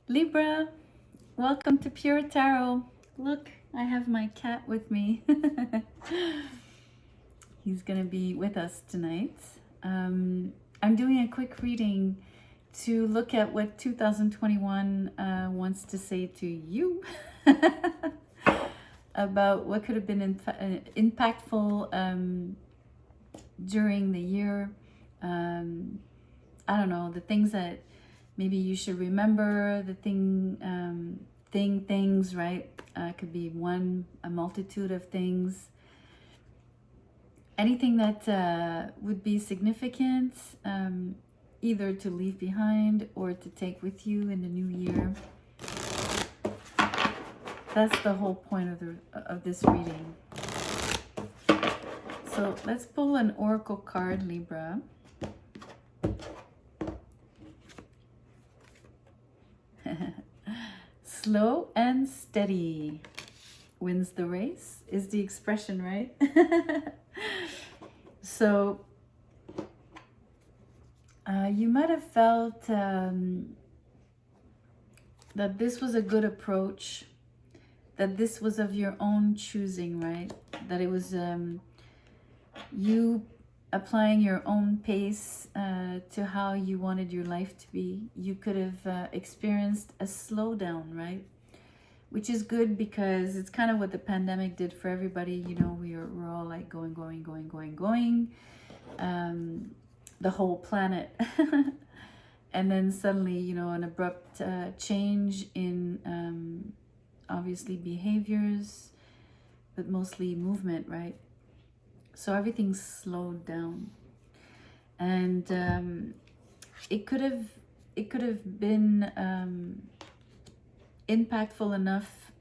Libra, welcome to Pure Tarot. Look, I have my cat with me. He's gonna be with us tonight. I'm doing a quick reading to look at what 2021 wants to say to you about what could have been impactful during the year. I don't know, the things that maybe you should remember, the things, right? Could be a multitude of things. Anything that would be significant, either to leave behind or to take with you in the new year. That's the whole point of this reading. So let's pull an oracle card, Libra. Slow and steady wins the race is the expression, right? So you might have felt that this was a good approach, that this was of your own choosing, right? That it was you applying your own pace to how you wanted your life to be. You could have experienced a slowdown, right? Which is good because it's kind of what the pandemic did for everybody. You know, we're all like going, the whole planet. And then suddenly, you know, an abrupt change in obviously behaviors, but mostly movement, right? So everything slowed down, and it could have been impactful enough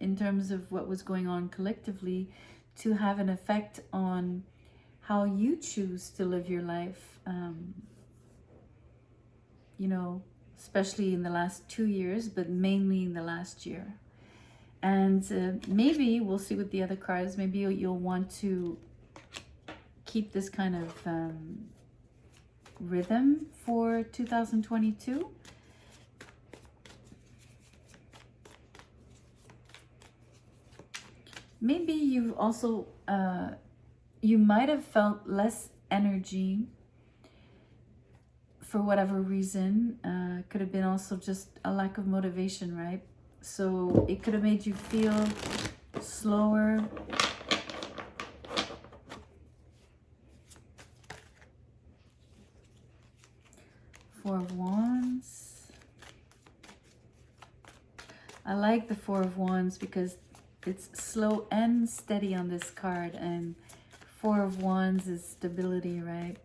in terms of what was going on collectively to have an effect on how you choose to live your life. You know, especially in the last 2 years, but mainly in the last year. And maybe we'll see with the other cards. Maybe you'll want to keep this kind of rhythm for 2022. Maybe you've also you might have felt less energy for whatever reason. Could have been also just a lack of motivation, right? So it could have made you feel slower. Four of Wands. I like the Four of Wands because it's slow and steady on this card, and Four of Wands is stability, right?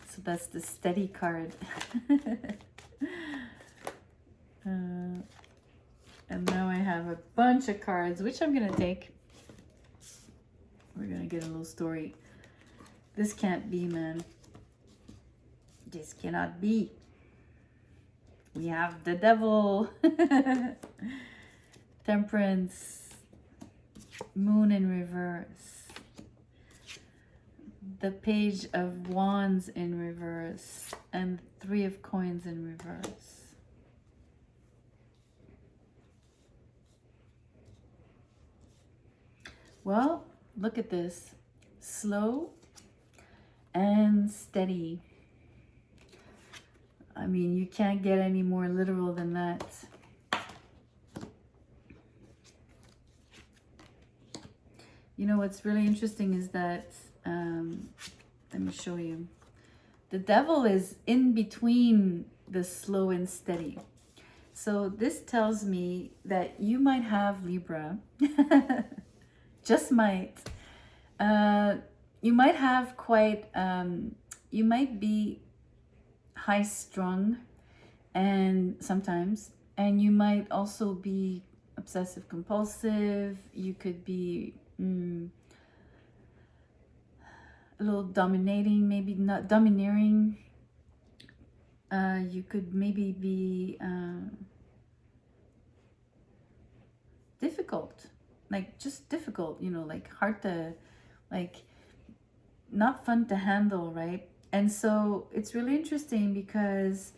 So that's the steady card. And now I have a bunch of cards, which I'm gonna take. We're gonna get a little story. This can't be, man. This cannot be. We have the Devil, Temperance, Moon in reverse, the Page of Wands in reverse, and Three of Coins in reverse. Well, look at this. Slow and steady. I mean, you can't get any more literal than that. You know, what's really interesting is that, let me show you. The Devil is in between the slow and steady. So this tells me that you might have, Libra, just might, you might have quite, you might be high strung and sometimes, and you might also be obsessive compulsive. You could be a little dominating, maybe not domineering. You could maybe be difficult, like just difficult, you know, like hard to, like not fun to handle, right? And so it's really interesting because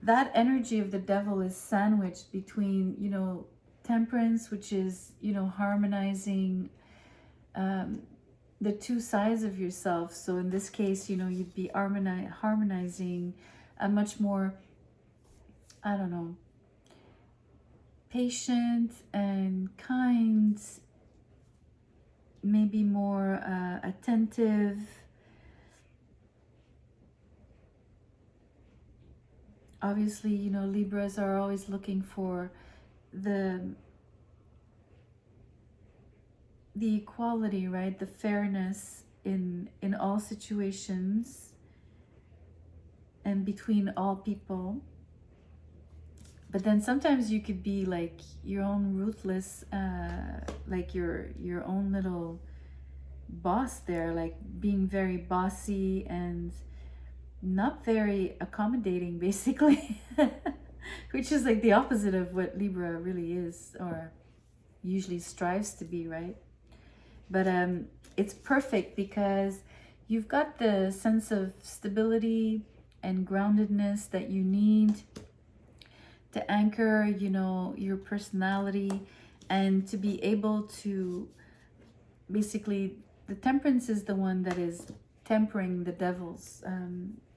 that energy of the devil is sandwiched between, you know, temperance, which is, you know, harmonizing the two sides of yourself. So in this case, you know, you'd be harmonizing a much more, I don't know, patient and kind, maybe more attentive. Obviously, you know, Libras are always looking for the equality, right? The fairness in all situations and between all people. But then sometimes you could be like your own ruthless, like your own little boss there, like being very bossy and not very accommodating, basically. Which is like the opposite of what Libra really is, or usually strives to be, right? But it's perfect because you've got the sense of stability and groundedness that you need to anchor, you know, your personality, and to be able to basically, the temperance is the one that is tempering the devil's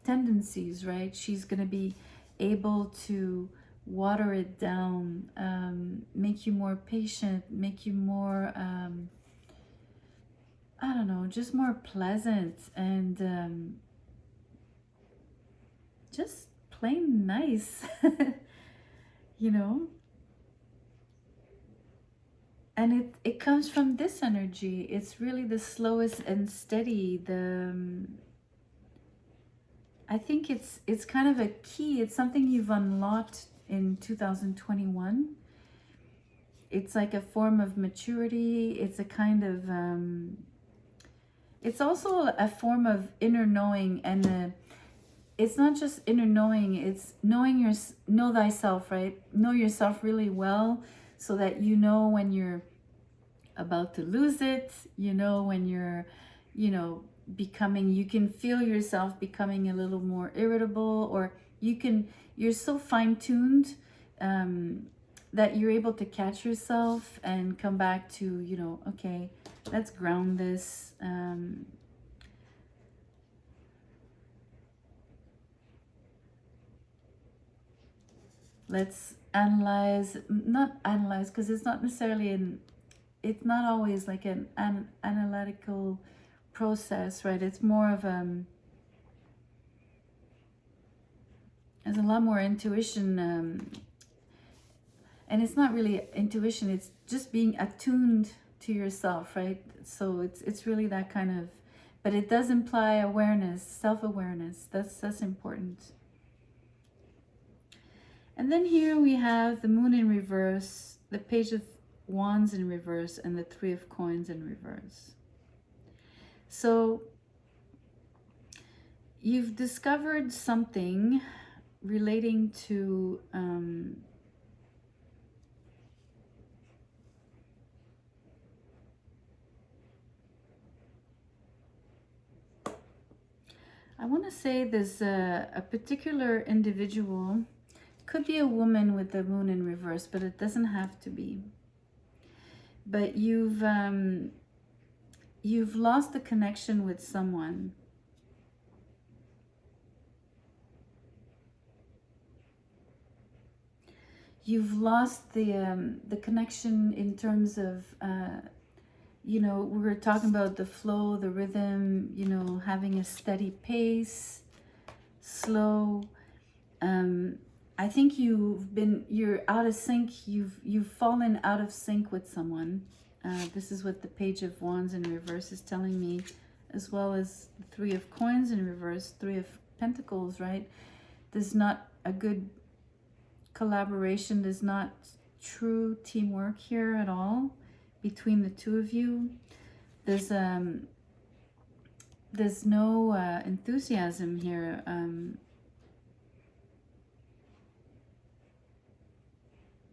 tendencies, right? She's going to be able to water it down, make you more patient, make you more I don't know, just more pleasant, and just plain nice. You know, and it comes from this energy. It's really the slowest and steady. I think it's kind of a key. It's something you've unlocked in 2021. It's like a form of maturity. It's a kind of it's also a form of inner knowing, and it's not just inner knowing, it's know thyself, right? Know yourself really well, so that you know when you're about to lose it, you know when you're, you know, you can feel yourself becoming a little more irritable, or you're so fine-tuned that you're able to catch yourself and come back to, you know, okay, let's ground this. Let's not analyze, because it's not necessarily it's not always like an analytical process, right? It's more of there's a lot more intuition, and it's not really intuition, it's just being attuned to yourself, right? So it's really that kind of, but it does imply awareness, self-awareness. That's important. And then here we have the moon in reverse, the page of wands in reverse, and the 3 of coins in reverse. So you've discovered something relating to I want to say there's a particular individual, could be a woman with the moon in reverse, but it doesn't have to be. But you've lost the connection with someone. You've lost the connection in terms of, you know, we were talking about the flow, the rhythm, you know, having a steady pace, slow. I think you're out of sync. You've fallen out of sync with someone. This is what the page of wands in reverse is telling me, as well as the 3 of coins in reverse, 3 of pentacles, right? There's not a good collaboration. There's not true teamwork here at all between the two of you. There's no enthusiasm here.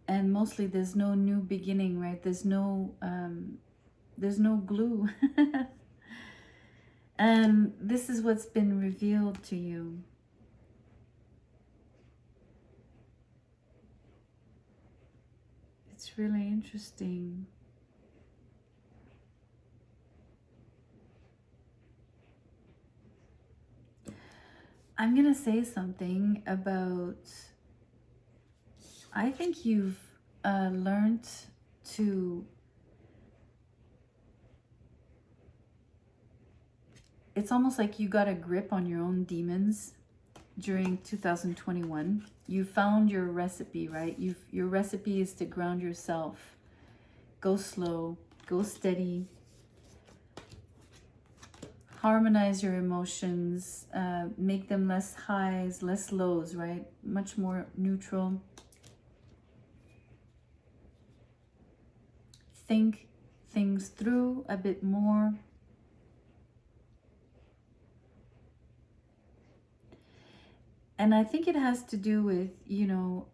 And mostly there's no new beginning, right? There's no glue. And this is what's been revealed to you. It's really interesting. I'm gonna say something about, I think you've learned to, it's almost like you got a grip on your own demons during 2021. You found your recipe, right? Your recipe is to ground yourself. Go slow, go steady, harmonize your emotions, make them less highs, less lows, right? Much more neutral. Think things through a bit more. And I think it has to do with, you know,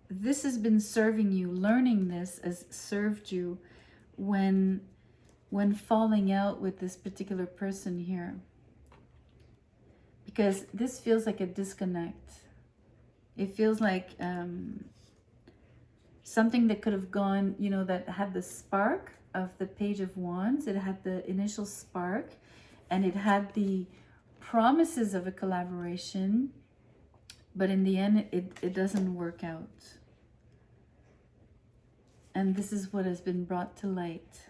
this has been serving you. Learning this has served you when falling out with this particular person here. Because this feels like a disconnect. It feels like something that could have gone, you know, that had the spark of the Page of Wands. It had the initial spark, and it had the promises of a collaboration, but in the end it doesn't work out. And this is what has been brought to light.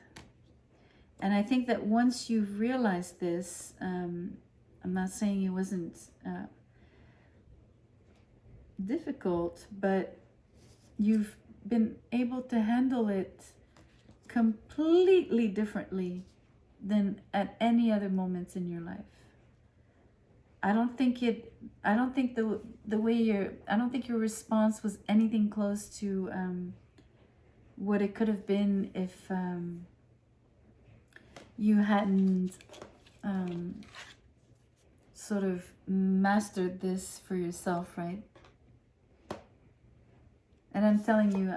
And I think that once you've realized this, I'm not saying it wasn't difficult, but you've been able to handle it completely differently than at any other moments in your life. I don't think your response was anything close to what it could have been if you hadn't sort of mastered this for yourself, right? And I'm telling you,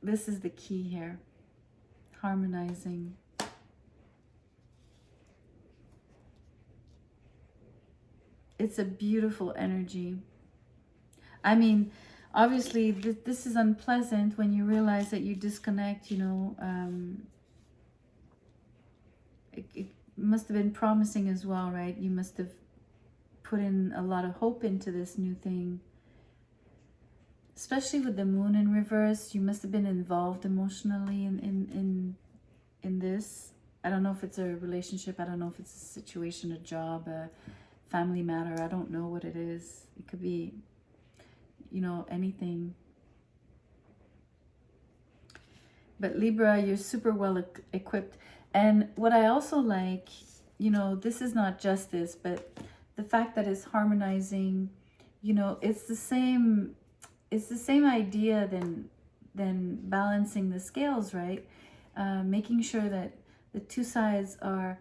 this is the key here. Harmonizing. It's a beautiful energy. I mean, obviously, this is unpleasant when you realize that you disconnect, you know. It must have been promising as well, right? You must have put in a lot of hope into this new thing. Especially with the moon in reverse, you must have been involved emotionally in this. I don't know if it's a relationship. I don't know if it's a situation, a job, a family matter. I don't know what it is. It could be, you know, anything. But Libra, you're super well equipped. And what I also like, you know, this is not justice, but the fact that it's harmonizing, you know, it's the same idea than balancing the scales, right? Making sure that the two sides are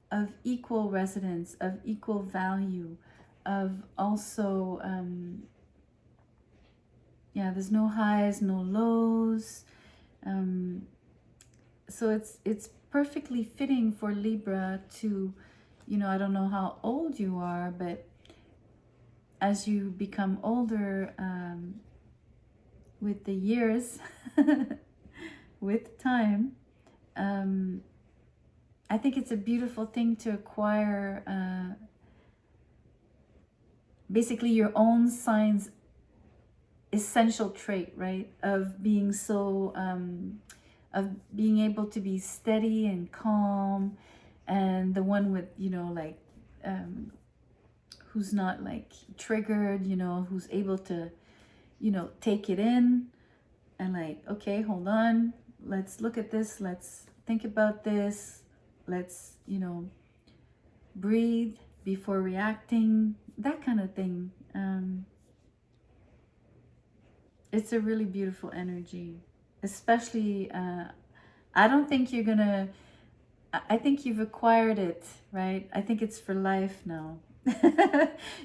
of equal resonance, of equal value, of also, yeah, there's no highs, no lows. So it's perfectly fitting for Libra to, you know, I don't know how old you are, but as you become older, with the years, with time, I think it's a beautiful thing to acquire basically your own sign's essential trait, right? Of being so, of being able to be steady and calm, and the one with, you know, like, who's not like triggered, you know, who's able to, you know, take it in and like, okay, hold on, let's look at this, let's think about this, let's, you know, breathe before reacting, that kind of thing. It's a really beautiful energy, especially, I don't think you're gonna, I think you've acquired it, right? I think it's for life now.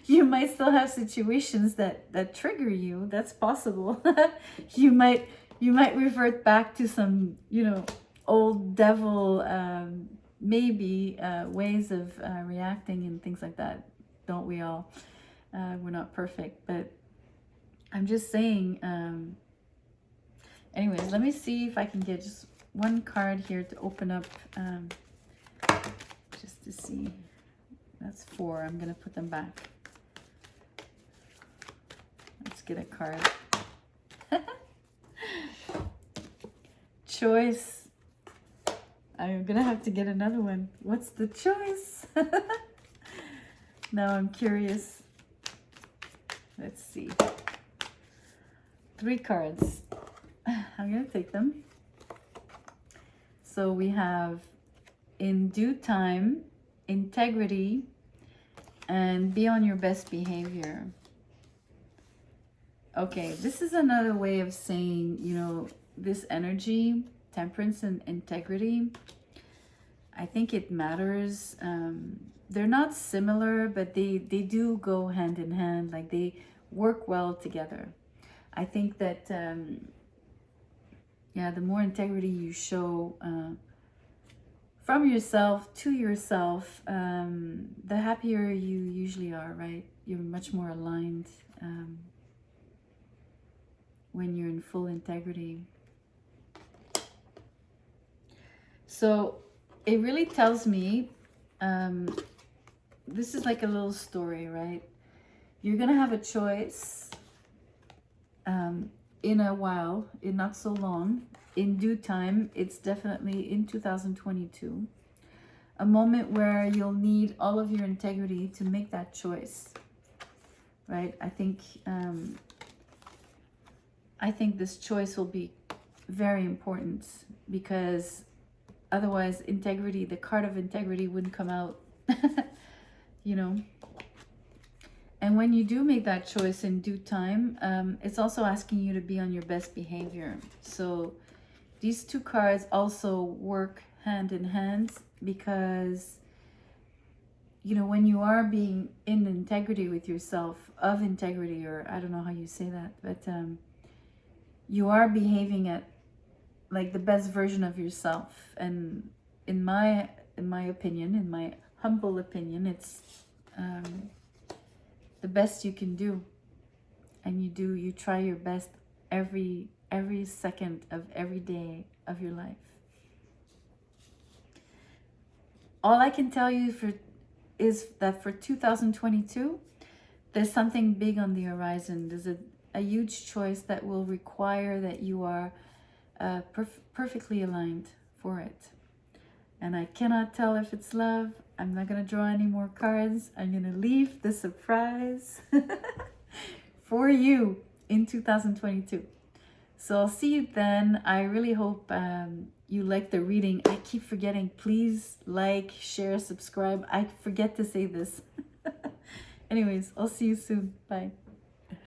You might still have situations that trigger you. That's possible. you might revert back to some, you know, old devil maybe ways of reacting and things like that. Don't we all? We're not perfect, but I'm just saying, anyways, let me see if I can get just one card here to open up, just to see. That's 4. I'm gonna put them back. Let's get a card. Choice. I'm gonna have to get another one. What's the choice? Now I'm curious. Let's see. 3 cards. I'm gonna take them. So we have in due time, integrity, and be on your best behavior. Okay, this is another way of saying, you know, this energy, temperance and integrity, I think it matters. They're not similar, but they do go hand in hand, like they work well together. I think that, yeah, the more integrity you show from yourself to yourself, the happier you usually are, right? You're much more aligned when you're in full integrity. So it really tells me, this is like a little story, right? You're gonna have a choice in a while, in not so long, in due time. It's definitely in 2022, a moment where you'll need all of your integrity to make that choice, right? I think this choice will be very important, because otherwise integrity, the card of integrity, wouldn't come out. You know. And when you do make that choice in due time, it's also asking you to be on your best behavior. So these 2 cards also work hand in hand, because, you know, when you are being in integrity with yourself, of integrity, or I don't know how you say that, but you are behaving at like the best version of yourself. And in my opinion, in my humble opinion, it's the best you can do. And you try your best every second of every day of your life. All I can tell you is that for 2022, there's something big on the horizon. There's a huge choice that will require that you are perfectly aligned for it. And I cannot tell if it's love. I'm not going to draw any more cards. I'm going to leave the surprise for you in 2022. So I'll see you then. I really hope you like the reading. I keep forgetting. Please like, share, subscribe. I forget to say this. Anyways, I'll see you soon. Bye.